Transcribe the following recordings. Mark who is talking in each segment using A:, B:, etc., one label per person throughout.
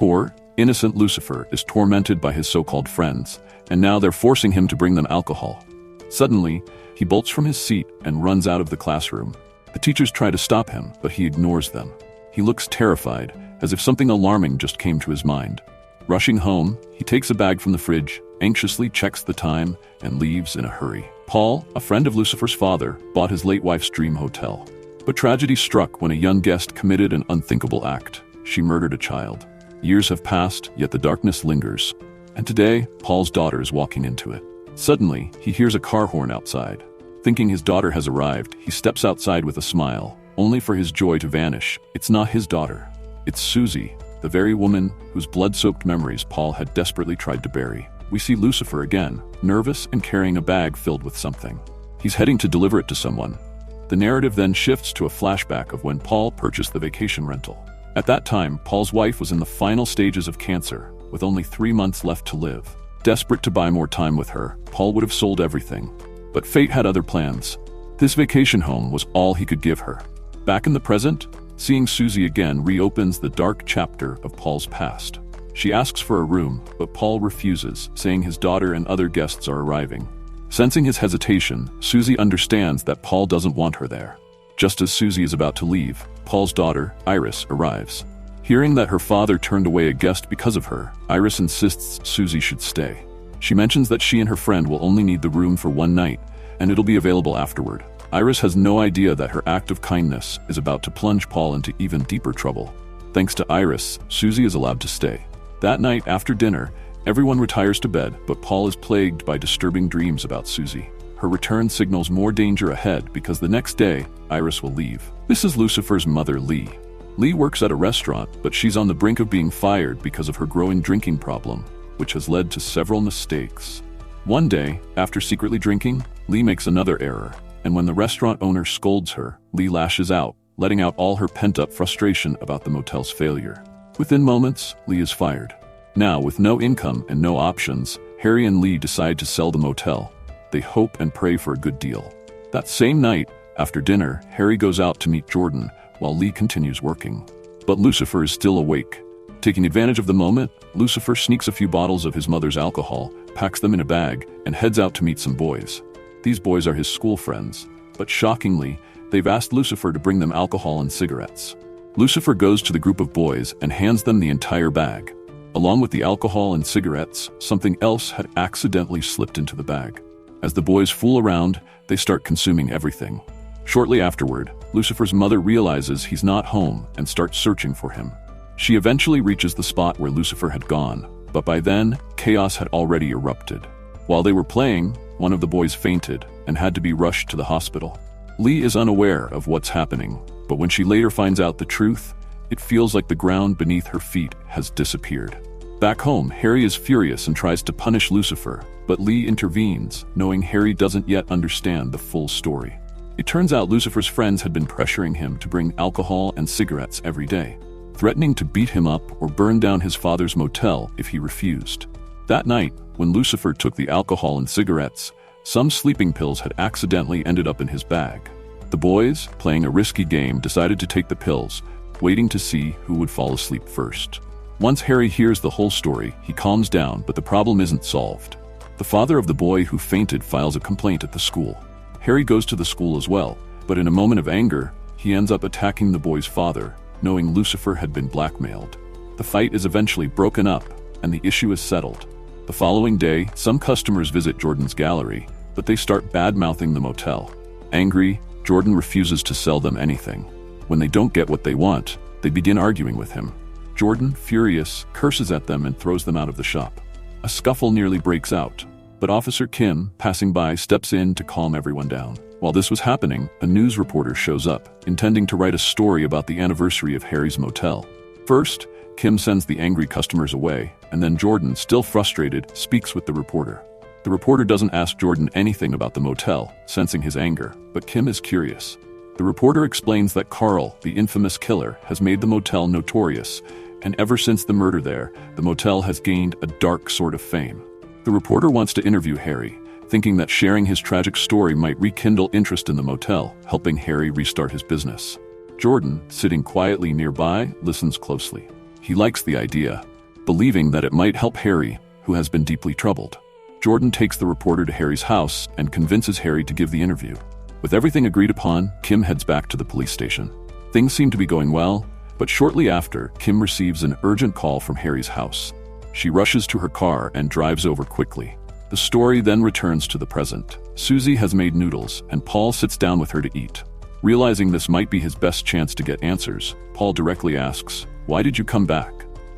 A: Poor, innocent Lucifer is tormented by his so-called friends, and now they're forcing him to bring them alcohol. Suddenly, he bolts from his seat and runs out of the classroom. The teachers try to stop him, but he ignores them. He looks terrified, as if something alarming just came to his mind. Rushing home, he takes a bag from the fridge, anxiously checks the time, and leaves in a hurry. Paul, a friend of Lucifer's father, bought his late wife's dream hotel. But tragedy struck when a young guest committed an unthinkable act. She murdered a child. Years have passed, yet the darkness lingers. And today, Paul's daughter is walking into it. Suddenly, he hears a car horn outside. Thinking his daughter has arrived, he steps outside with a smile, only for his joy to vanish. It's not his daughter. It's Susie, the very woman whose blood-soaked memories Paul had desperately tried to bury. We see Lucifer again, nervous and carrying a bag filled with something. He's heading to deliver it to someone. The narrative then shifts to a flashback of when Paul purchased the vacation rental. At that time, Paul's wife was in the final stages of cancer, with only 3 months left to live. Desperate to buy more time with her, Paul would have sold everything. But fate had other plans. This vacation home was all he could give her. Back in the present, seeing Susie again reopens the dark chapter of Paul's past. She asks for a room, but Paul refuses, saying his daughter and other guests are arriving. Sensing his hesitation, Susie understands that Paul doesn't want her there. Just as Susie is about to leave, Paul's daughter, Iris, arrives. Hearing that her father turned away a guest because of her, Iris insists Susie should stay. She mentions that she and her friend will only need the room for one night, and it'll be available afterward. Iris has no idea that her act of kindness is about to plunge Paul into even deeper trouble. Thanks to Iris, Susie is allowed to stay. That night, after dinner, everyone retires to bed, but Paul is plagued by disturbing dreams about Susie. Her return signals more danger ahead because the next day, Iris will leave. This is Lucifer's mother, Lee. Lee works at a restaurant, but she's on the brink of being fired because of her growing drinking problem, which has led to several mistakes. One day, after secretly drinking, Lee makes another error, and when the restaurant owner scolds her, Lee lashes out, letting out all her pent-up frustration about the motel's failure. Within moments, Lee is fired. Now, with no income and no options, Harry and Lee decide to sell the motel. They hope and pray for a good deal. That same night, after dinner, Harry goes out to meet Jordan, while Lee continues working. But Lucifer is still awake. Taking advantage of the moment, Lucifer sneaks a few bottles of his mother's alcohol, packs them in a bag, and heads out to meet some boys. These boys are his school friends, but shockingly, they've asked Lucifer to bring them alcohol and cigarettes. Lucifer goes to the group of boys and hands them the entire bag. Along with the alcohol and cigarettes, something else had accidentally slipped into the bag. As the boys fool around, they start consuming everything. Shortly afterward, Lucifer's mother realizes he's not home and starts searching for him. She eventually reaches the spot where Lucifer had gone, but by then, chaos had already erupted. While they were playing, one of the boys fainted and had to be rushed to the hospital. Lee is unaware of what's happening, but when she later finds out the truth, it feels like the ground beneath her feet has disappeared. Back home, Harry is furious and tries to punish Lucifer, but Lee intervenes, knowing Harry doesn't yet understand the full story. It turns out Lucifer's friends had been pressuring him to bring alcohol and cigarettes every day, threatening to beat him up or burn down his father's motel if he refused. That night, when Lucifer took the alcohol and cigarettes, some sleeping pills had accidentally ended up in his bag. The boys, playing a risky game, decided to take the pills, waiting to see who would fall asleep first. Once Harry hears the whole story, he calms down, but the problem isn't solved. The father of the boy who fainted files a complaint at the school. Harry goes to the school as well, but in a moment of anger, he ends up attacking the boy's father, knowing Lucifer had been blackmailed. The fight is eventually broken up, and the issue is settled. The following day, some customers visit Jordan's gallery, but they start bad-mouthing the motel. Angry, Jordan refuses to sell them anything. When they don't get what they want, they begin arguing with him. Jordan, furious, curses at them and throws them out of the shop. A scuffle nearly breaks out, but Officer Kim, passing by, steps in to calm everyone down. While this was happening, a news reporter shows up, intending to write a story about the anniversary of Harry's motel. First, Kim sends the angry customers away, and then Jordan, still frustrated, speaks with the reporter. The reporter doesn't ask Jordan anything about the motel, sensing his anger, but Kim is curious. The reporter explains that Carl, the infamous killer, has made the motel notorious, and ever since the murder there, the motel has gained a dark sort of fame. The reporter wants to interview Harry, thinking that sharing his tragic story might rekindle interest in the motel, helping Harry restart his business. Jordan, sitting quietly nearby, listens closely. He likes the idea, believing that it might help Harry, who has been deeply troubled. Jordan takes the reporter to Harry's house and convinces Harry to give the interview. With everything agreed upon, Kim heads back to the police station. Things seem to be going well, but shortly after, Kim receives an urgent call from Harry's house. She rushes to her car and drives over quickly. The story then returns to the present. Susie has made noodles, and Paul sits down with her to eat. Realizing this might be his best chance to get answers, Paul directly asks, "Why did you come back?"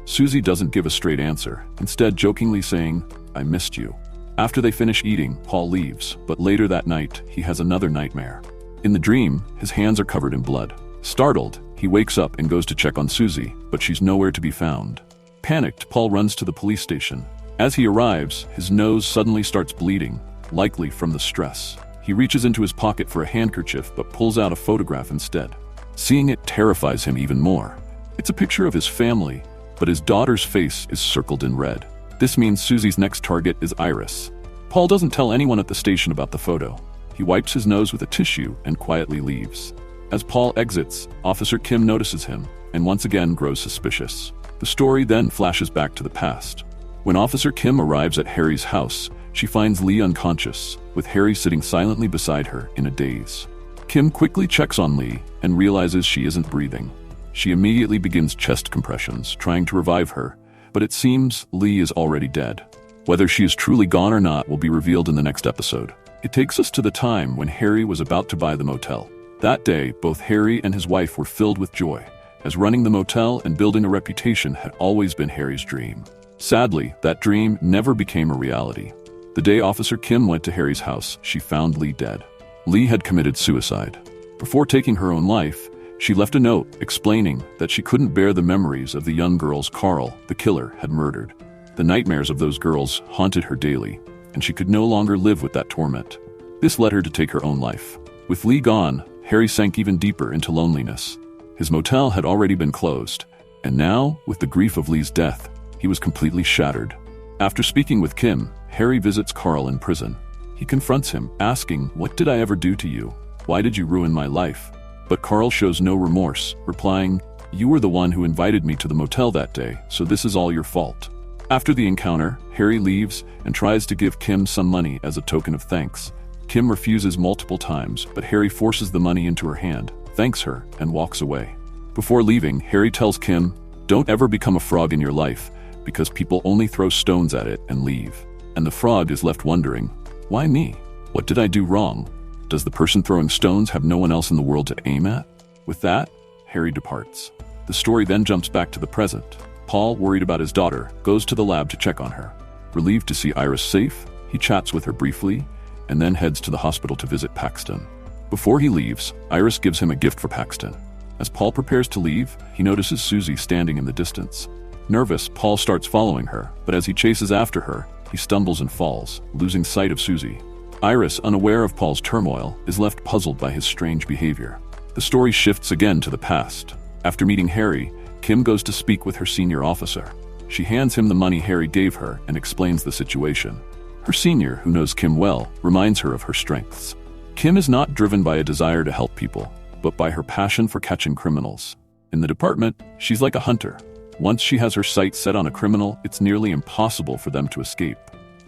A: Susie doesn't give a straight answer, instead jokingly saying, "I missed you." After they finish eating, Paul leaves, but later that night, he has another nightmare. In the dream, his hands are covered in blood. Startled, he wakes up and goes to check on Susie, but she's nowhere to be found. Panicked, Paul runs to the police station. As he arrives, his nose suddenly starts bleeding, likely from the stress. He reaches into his pocket for a handkerchief but pulls out a photograph instead. Seeing it terrifies him even more. It's a picture of his family, but his daughter's face is circled in red. This means Susie's next target is Iris. Paul doesn't tell anyone at the station about the photo. He wipes his nose with a tissue and quietly leaves. As Paul exits, Officer Kim notices him and once again grows suspicious. The story then flashes back to the past. When Officer Kim arrives at Harry's house, she finds Lee unconscious, with Harry sitting silently beside her in a daze. Kim quickly checks on Lee and realizes she isn't breathing. She immediately begins chest compressions, trying to revive her, but it seems Lee is already dead. Whether she is truly gone or not will be revealed in the next episode. It takes us to the time when Harry was about to buy the motel. That day, both Harry and his wife were filled with joy, as running the motel and building a reputation had always been Harry's dream. Sadly, that dream never became a reality. The day Officer Kim went to Harry's house, she found Lee dead. Lee had committed suicide. Before taking her own life, she left a note explaining that she couldn't bear the memories of the young girls Carl, the killer, had murdered. The nightmares of those girls haunted her daily, and she could no longer live with that torment. This led her to take her own life. With Lee gone, Harry sank even deeper into loneliness. His motel had already been closed, and now, with the grief of Lee's death, he was completely shattered. After speaking with Kim, Harry visits Carl in prison. He confronts him, asking, "What did I ever do to you? Why did you ruin my life?" But Carl shows no remorse, replying, "You were the one who invited me to the motel that day, so this is all your fault." After the encounter, Harry leaves and tries to give Kim some money as a token of thanks. Kim refuses multiple times, but Harry forces the money into her hand, thanks her, and walks away. Before leaving, Harry tells Kim, "Don't ever become a frog in your life, because people only throw stones at it and leave." And the frog is left wondering, why me? What did I do wrong? Does the person throwing stones have no one else in the world to aim at? With that, Harry departs. The story then jumps back to the present. Paul, worried about his daughter, goes to the lab to check on her. Relieved to see Iris safe, he chats with her briefly, and then heads to the hospital to visit Paxton. Before he leaves, Iris gives him a gift for Paxton. As Paul prepares to leave, he notices Susie standing in the distance. Nervous, Paul starts following her, but as he chases after her, he stumbles and falls, losing sight of Susie. Iris, unaware of Paul's turmoil, is left puzzled by his strange behavior. The story shifts again to the past. After meeting Harry, Kim goes to speak with her senior officer. She hands him the money Harry gave her and explains the situation. Her senior, who knows Kim well, reminds her of her strengths. Kim is not driven by a desire to help people, but by her passion for catching criminals. In the department, she's like a hunter. Once she has her sights set on a criminal, it's nearly impossible for them to escape.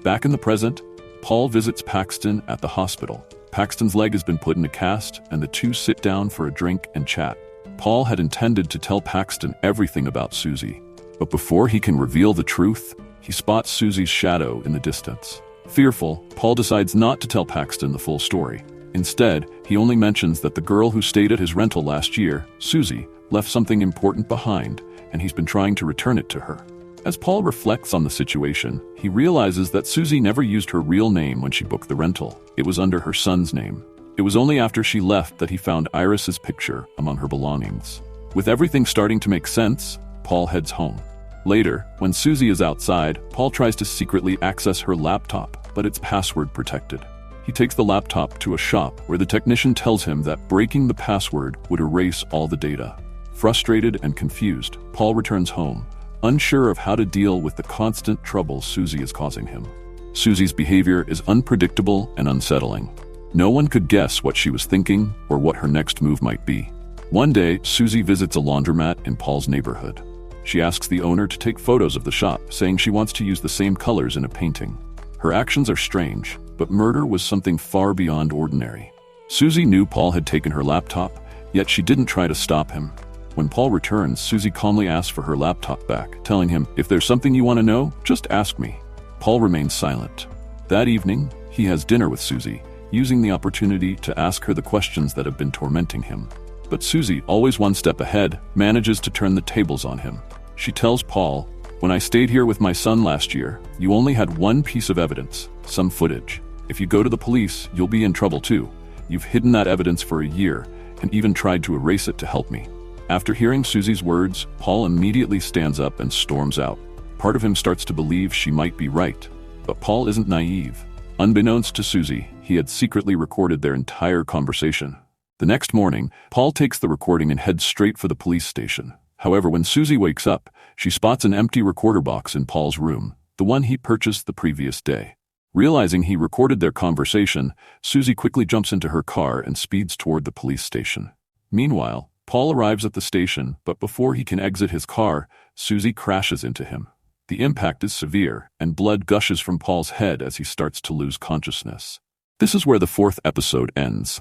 A: Back in the present, Paul visits Paxton at the hospital. Paxton's leg has been put in a cast, and the two sit down for a drink and chat. Paul had intended to tell Paxton everything about Susie, but before he can reveal the truth, he spots Susie's shadow in the distance. Fearful, Paul decides not to tell Paxton the full story. Instead, he only mentions that the girl who stayed at his rental last year, Susie, left something important behind, and he's been trying to return it to her. As Paul reflects on the situation, he realizes that Susie never used her real name when she booked the rental. It was under her son's name. It was only after she left that he found Iris's picture among her belongings. With everything starting to make sense, Paul heads home. Later, when Susie is outside, Paul tries to secretly access her laptop, but it's password protected. He takes the laptop to a shop where the technician tells him that breaking the password would erase all the data. Frustrated and confused, Paul returns home, unsure of how to deal with the constant trouble Susie is causing him. Susie's behavior is unpredictable and unsettling. No one could guess what she was thinking or what her next move might be. One day, Susie visits a laundromat in Paul's neighborhood. She asks the owner to take photos of the shop, saying she wants to use the same colors in a painting. Her actions are strange, but murder was something far beyond ordinary. Susie knew Paul had taken her laptop, yet she didn't try to stop him. When Paul returns, Susie calmly asks for her laptop back, telling him, "If there's something you want to know, just ask me." Paul remains silent. That evening, he has dinner with Susie, using the opportunity to ask her the questions that have been tormenting him. But Susie, always one step ahead, manages to turn the tables on him. She tells Paul, "When I stayed here with my son last year, you only had one piece of evidence, some footage. If you go to the police, you'll be in trouble too. You've hidden that evidence for a year, and even tried to erase it to help me." After hearing Susie's words, Paul immediately stands up and storms out. Part of him starts to believe she might be right, but Paul isn't naive. Unbeknownst to Susie, he had secretly recorded their entire conversation. The next morning, Paul takes the recording and heads straight for the police station. However, when Susie wakes up, she spots an empty recorder box in Paul's room, the one he purchased the previous day. Realizing he recorded their conversation, Susie quickly jumps into her car and speeds toward the police station. Meanwhile, Paul arrives at the station, but before he can exit his car, Susie crashes into him. The impact is severe, and blood gushes from Paul's head as he starts to lose consciousness. This is where the fourth episode ends.